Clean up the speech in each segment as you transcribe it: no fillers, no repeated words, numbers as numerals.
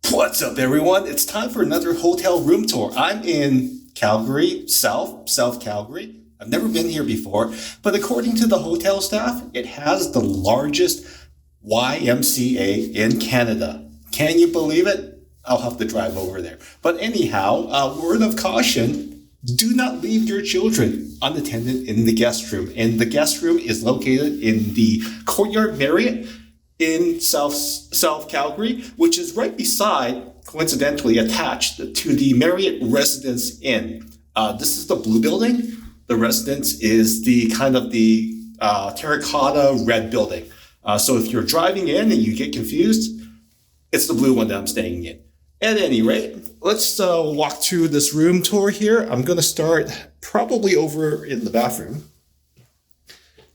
What's up, everyone? It's time for another hotel room tour. I'm in Calgary, South Calgary. I've never been here before, but according to the hotel staff, it has the largest YMCA in Canada. Can you believe it? I'll have to drive over there. But anyhow, word of caution, do not leave your children unattended in the guest room. And the guest room is located in the Courtyard Marriott in South Calgary, which is right beside, coincidentally attached to the Marriott Residence Inn. This is the blue building. The Residence is the kind of the terracotta red building. So if you're driving in and you get confused, it's the blue one that I'm staying in. At any rate, let's walk through this room tour here. I'm going to start probably over in the bathroom.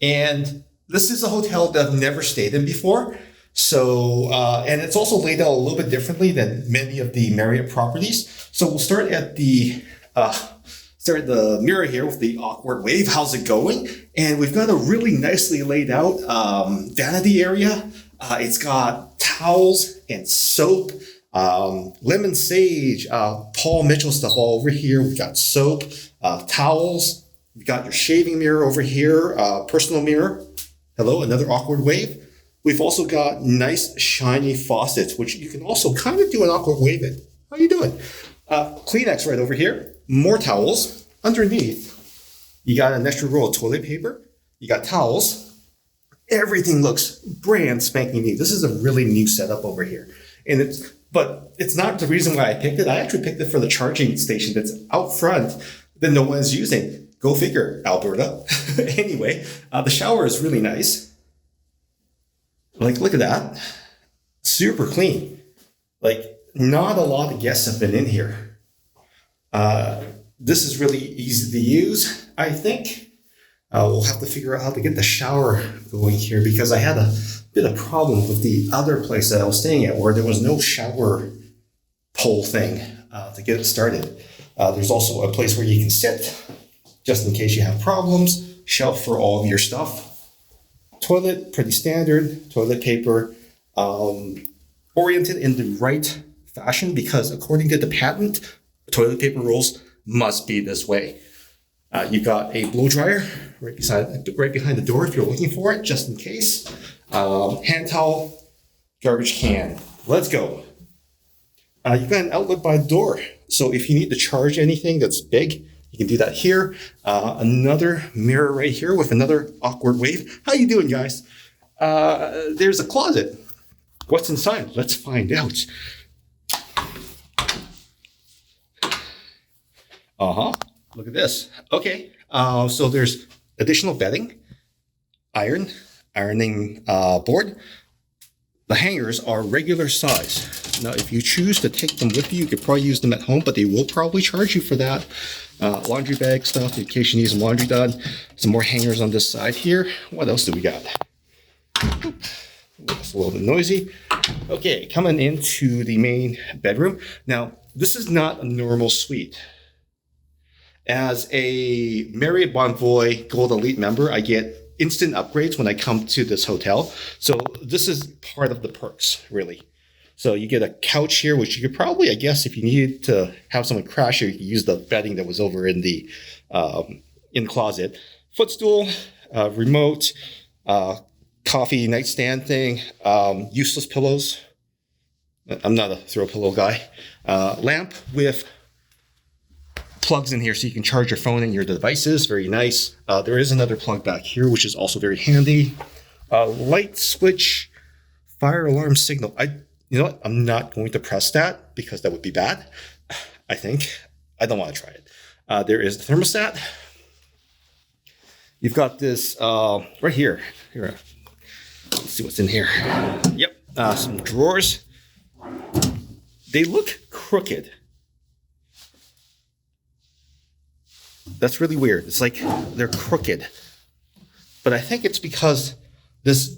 And this is a hotel that I've never stayed in before. So, and it's also laid out a little bit differently than many of the Marriott properties. So we'll start at the mirror here with the awkward wave. How's it going? And we've got a really nicely laid out vanity area. It's got towels and soap, lemon sage, Paul Mitchell stuff all over here. We've got soap, towels. We've got your shaving mirror over here, personal mirror. Hello, another awkward wave. We've also got nice shiny faucets, which you can also kind of do an awkward wave in. How you doing? Kleenex right over here. More towels. Underneath, you got an extra roll of toilet paper. You got towels. Everything looks brand spanking new. This is a really new setup over here. But it's not the reason why I picked it. I actually picked it for the charging station that's out front that no one is using. Go figure, Alberta. Anyway, the shower is really nice. Like, look at that. Super clean. Like, not a lot of guests have been in here. This is really easy to use, I think. We'll have to figure out how to get the shower going here because I had a bit of problem with the other place that I was staying at where there was no shower pole thing to get it started. There's also a place where you can sit just in case you have problems. Shelf for all of your stuff. Toilet, pretty standard. Toilet paper, oriented in the right fashion because according to the patent, toilet paper rolls must be this way. You've got a blow dryer right behind the door if you're looking for it, just in case. Hand towel, garbage can. Let's go. You've got an outlet by the door. So if you need to charge anything that's big, you can do that here. Another mirror right here with another awkward wave. How you doing, guys? There's a closet. What's inside? Let's find out. Look at this. Okay. So there's additional bedding, ironing board. The hangers are regular size. Now, if you choose to take them with you, you could probably use them at home, but they will probably charge you for that. Laundry bag stuff in case you need some laundry done. Some more hangers on this side here. What else do we got? It's a little bit noisy. Okay, coming into the main bedroom. Now, this is not a normal suite. As a Marriott Bonvoy Gold Elite member, I get instant upgrades when I come to this hotel. So this is part of the perks, really. So you get a couch here, which you could probably, I guess, if you needed to have someone crash here, you could use the bedding that was over in the closet. Footstool, remote, coffee nightstand thing, useless pillows. I'm not a throw pillow guy. Lamp with plugs in here so you can charge your phone and your devices. Very nice. There is another plug back here, which is also very handy. Light switch, fire alarm signal. You know what? I'm not going to press that because that would be bad. I think. I don't want to try it. There is the thermostat. You've got this right here. Here. Let's see what's in here. Yep. Some drawers. They look crooked. That's really weird. It's like they're crooked. But I think it's because this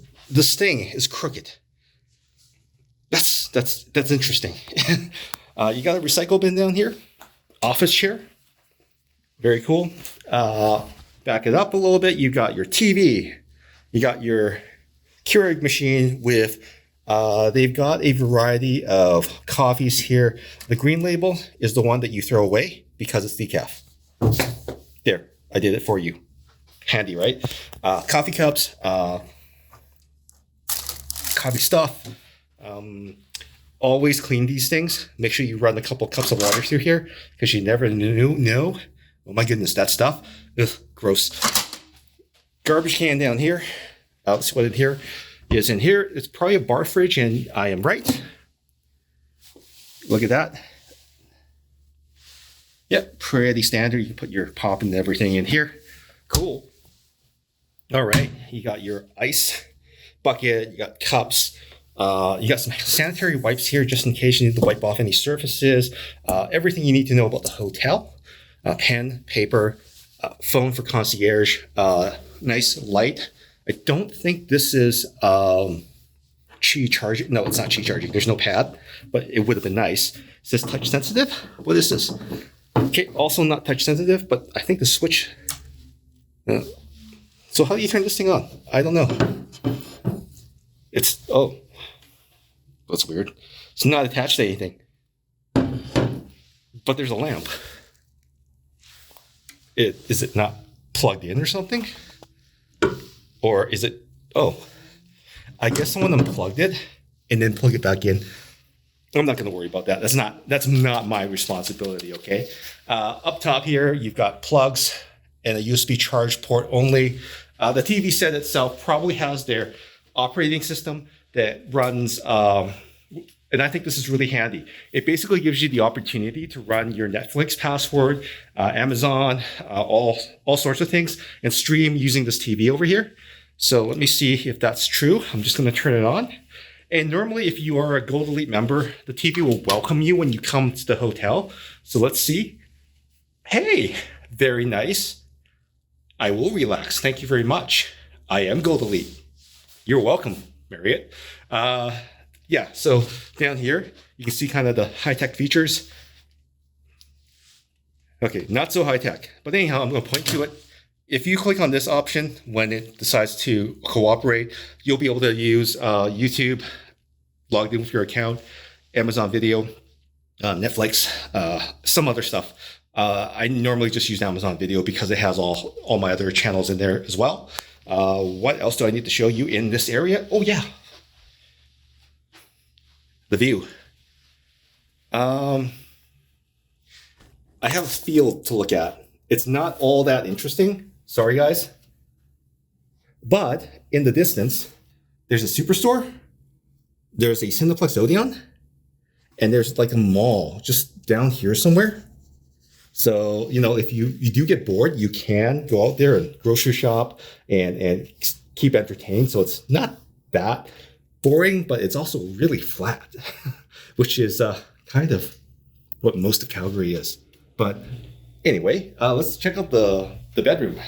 thing is crooked. That's interesting. You got a recycle bin down here. Office chair. Very cool. Back it up a little bit. You got your TV. You got your Keurig machine with They've got a variety of coffees here. The green label is the one that you throw away because it's decaf. There, I did it for you. Handy, right? Coffee cups, coffee stuff. Always clean these things. Make sure you run a couple cups of water through here because you never know. Oh my goodness, that stuff. Ugh, gross. Garbage can down here. Let's see what in here is in here. It's probably a bar fridge, and I am right. Look at that. Yep, pretty standard. You can put your pop and everything in here. Cool. All right, you got your ice bucket, you got cups, you got some sanitary wipes here just in case you need to wipe off any surfaces, everything you need to know about the hotel, pen, paper, phone for concierge, nice light. I don't think this is Qi charging. No, it's not Qi charging. There's no pad, but it would have been nice. It says touch sensitive. What is this? Okay, also not touch sensitive, but I think the switch... So how do you turn this thing on? I don't know. Oh, that's weird. It's not attached to anything. But there's a lamp. Is it not plugged in or something? Or is it, I guess someone unplugged it and then plugged it back in. I'm not going to worry about that. That's not my responsibility, okay? Up top here, you've got plugs and a USB charge port only. The TV set itself probably has their operating system that runs, and I think this is really handy. It basically gives you the opportunity to run your Netflix password, Amazon, all sorts of things, and stream using this TV over here. So let me see if that's true. I'm just going to turn it on. And normally, if you are a Gold Elite member, the TV will welcome you when you come to the hotel. So let's see. Hey, very nice. I will relax. Thank you very much. I am Gold Elite. You're welcome, Marriott. Yeah, so down here, you can see kind of the high-tech features. Okay, not so high-tech. But anyhow, I'm going to point to it. If you click on this option, when it decides to cooperate, you'll be able to use YouTube, logged in with your account, Amazon Video, Netflix, some other stuff. I normally just use Amazon Video because it has all my other channels in there as well. What else do I need to show you in this area? Oh, yeah. The view. I have a field to look at. It's not all that interesting. Sorry, guys. But in the distance, there's a Superstore. There's a Cineplex Odeon. And there's like a mall just down here somewhere. So, if you do get bored, you can go out there and grocery shop and keep entertained. So it's not that boring, but it's also really flat, which is kind of what most of Calgary is. But anyway, let's check out the bedroom.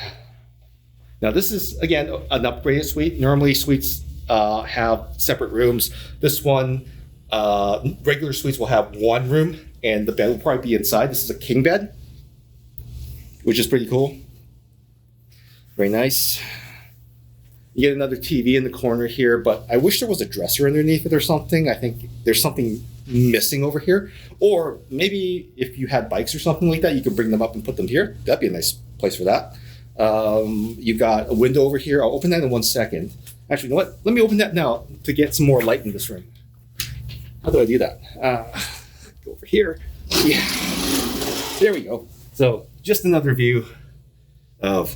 Now, this is, again, an upgraded suite. Normally, suites have separate rooms. This one, regular suites will have one room, and the bed will probably be inside. This is a king bed, which is pretty cool. Very nice. You get another TV in the corner here, but I wish there was a dresser underneath it or something. I think there's something missing over here. Or maybe if you had bikes or something like that, you could bring them up and put them here. That'd be a nice place for that. You've got a window over here. I'll open that in 1 second. Actually, you know what? Let me open that now to get some more light in this room. How do I do that? Go over here. Yeah. There we go. So just another view of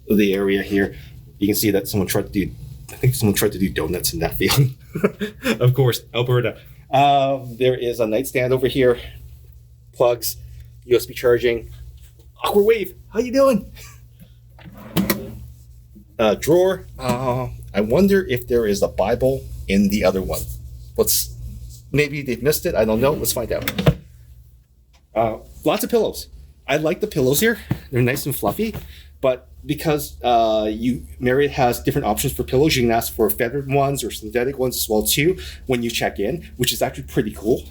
the area here. You can see that someone tried to do donuts in that field. Of course, Alberta. There is a nightstand over here. Plugs, USB charging. Awkward wave. How you doing? Drawer. I wonder if there is a Bible in the other one. Maybe they've missed it. I don't know. Let's find out. Lots of pillows. I like the pillows here. They're nice and fluffy, but because Marriott has different options for pillows, you can ask for feathered ones or synthetic ones as well too when you check in, which is actually pretty cool.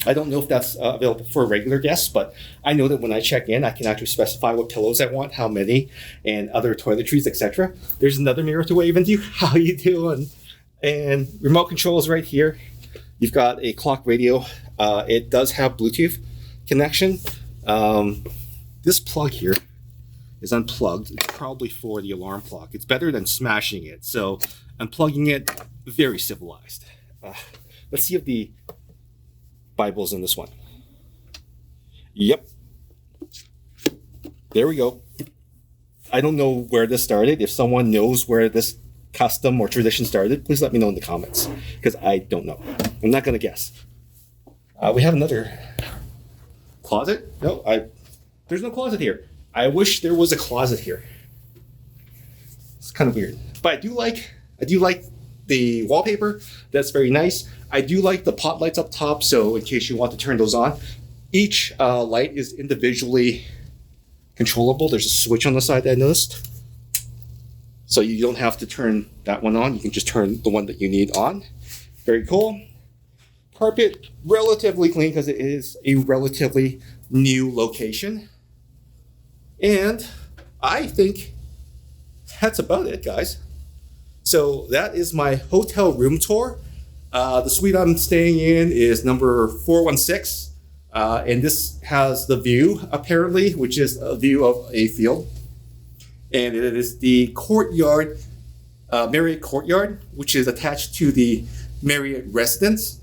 I don't know if that's available for regular guests, but I know that when I check in, I can actually specify what pillows I want, how many, and other toiletries, etc. There's another mirror to wave into you. How you doing? And remote controls right here. You've got a clock radio. It does have Bluetooth connection. This plug here is unplugged. It's probably for the alarm clock. It's better than smashing it. So unplugging it, very civilized. Let's see if the Bible's in this one. Yep. There we go. I don't know where this started. If someone knows where this custom or tradition started, please let me know in the comments, because I don't know. I'm not going to guess. We have another closet. No, there's no closet here. I wish there was a closet here. It's kind of weird, but I do like the wallpaper. That's very nice. I do like the pot lights up top, so in case you want to turn those on. Each light is individually controllable. There's a switch on the side that I noticed. So you don't have to turn that one on. You can just turn the one that you need on. Very cool. Carpet, relatively clean because it is a relatively new location. And I think that's about it, guys. So that is my hotel room tour. The suite I'm staying in is number 416. And this has the view, apparently, which is a view of a field. And it is the Courtyard, Marriott Courtyard, which is attached to the Marriott residence.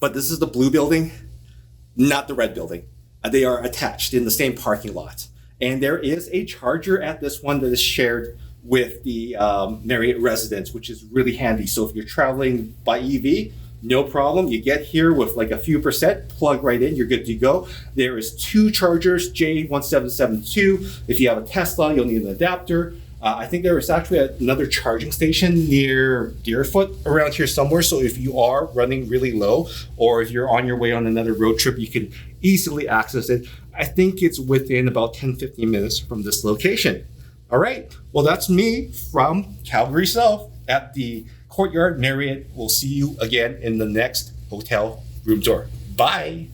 But this is the blue building, not the red building. They are attached in the same parking lot. And there is a charger at this one that is shared with the Marriott residence, which is really handy. So if you're traveling by EV, no problem. You get here with like a few percent, plug right in, you're good to go. There is 2 chargers, J1772. If you have a Tesla, you'll need an adapter. I think there is actually another charging station near Deerfoot around here somewhere. So if you are running really low, or if you're on your way on another road trip, you can easily access it. I think it's within about 10-15 minutes from this location. All right, well, that's me from Calgary South at the Courtyard Marriott. We'll see you again in the next hotel room tour. Bye.